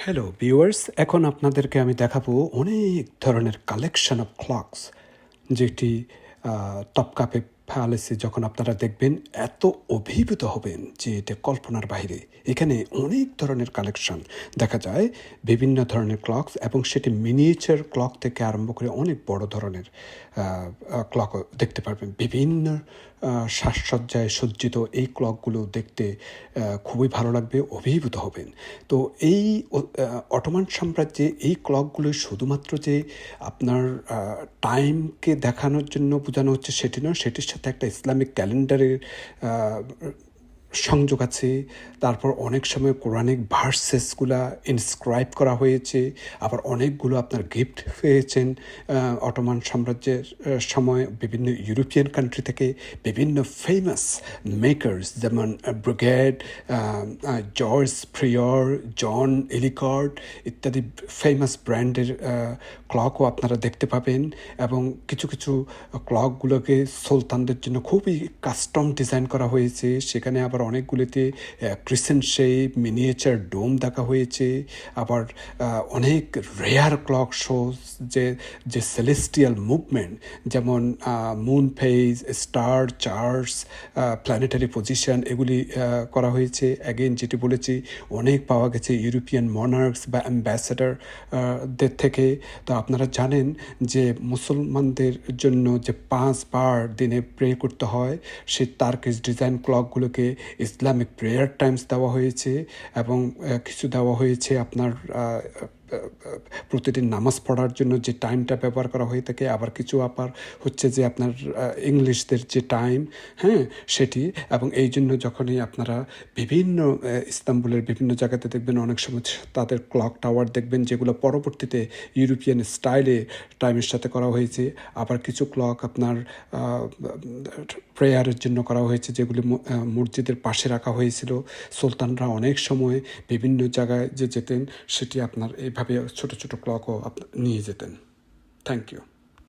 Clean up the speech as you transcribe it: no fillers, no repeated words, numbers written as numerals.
Hello viewers, এখন আপনাদেরকে আমি দেখাবো অনেক ধরনের কালেকশন অফ ক্লকস, যেটি টপকাপে ফেলেছে। যখন আপনারা দেখবেন এত অভিভূত হবেন যে এটা কল্পনার বাইরে। এখানে অনেক ধরনের কালেকশন দেখা যায়, বিভিন্ন ধরনের ক্লকস, এবং সেটি মিনিয়েচার ক্লক থেকে আরম্ভ করে অনেক বড় ধরনের ক্লকও দেখতে পারবেন। বিভিন্ন সাজসজ্জায় সজ্জিত এই ক্লকগুলো দেখতে খুবই ভালো লাগবে, অভিভূত হবেন। তো এই অটোমান সাম্রাজ্যে এই ক্লকগুলো শুধুমাত্র যে আপনার টাইমকে দেখানোর জন্য বোঝানো হচ্ছে সেটি নয়, সেটির সাথে একটা ইসলামিক ক্যালেন্ডারের সংযোগ আছে। তারপর অনেক সময় কোরআনিক ভার্সেসগুলা ইনস্ক্রাইব করা হয়েছে, আবার অনেকগুলো আপনার গিফট পেয়েছেন অটোমান সাম্রাজ্যের সময় বিভিন্ন ইউরোপিয়ান কান্ট্রি থেকে বিভিন্ন ফেমাস মেকার্স, যেমন ব্রিগেড, জর্জ প্রিয়র, জন এলিকর্ড ইত্যাদি ফেমাস ব্র্যান্ডের ক্লকও আপনারা দেখতে পাবেন। এবং কিছু কিছু ক্লকগুলোকে সুলতানদের জন্য খুবই কাস্টম ডিজাইন করা হয়েছে। সেখানে আবার অনেকগুলিতে ক্রিসেন্ট শেপ, মিনিয়েচার ডোম দেখা হয়েছে। আবার অনেক রেয়ার ক্লক শোজ, যে সেলেস্টিয়াল মুভমেন্ট, যেমন moon phase, star charts, planetary position, এগুলি করা হয়েছে। অ্যাগেন যেটি বলেছি, অনেক পাওয়া গেছে ইউরোপিয়ান মনার্কস বা অ্যাম্বাসেডারদের থেকে। তো আপনারা জানেন যে মুসলমানদের জন্য যে 5 বার দিনে প্রে করতে হয়, সেই টার্কিশ ডিজাইন ক্লকগুলোকে ইসলামিক প্রেয়ার টাইমস দেওয়া হয়েছে, এবং কিছু দেওয়া হয়েছে আপনার প্রতিদিন নামাজ পড়ার জন্য যে টাইমটা ব্যবহার করা হয়ে থাকে। আবার কিছু হচ্ছে যে আপনার ইংলিশদের যে টাইম, হ্যাঁ, সেটি। এবং এই জন্য যখনই আপনারা বিভিন্ন ইস্তাম্বুলের বিভিন্ন জায়গাতে দেখবেন, অনেক সময় তাদের ক্লক টাওয়ার দেখবেন যেগুলো পরবর্তীতে ইউরোপিয়ান স্টাইলে টাইমের সাথে করা হয়েছে। আবার কিছু ক্লক আপনার প্রেয়ারের জন্য করা হয়েছে, যেগুলি মসজিদের পাশে রাখা হয়েছিল। সুলতানরা অনেক সময় বিভিন্ন জায়গায় যে যেতেন, সেটি আপনার এইভাবে ছোট ছোট ক্লকও নিয়ে যেতেন। Thank you.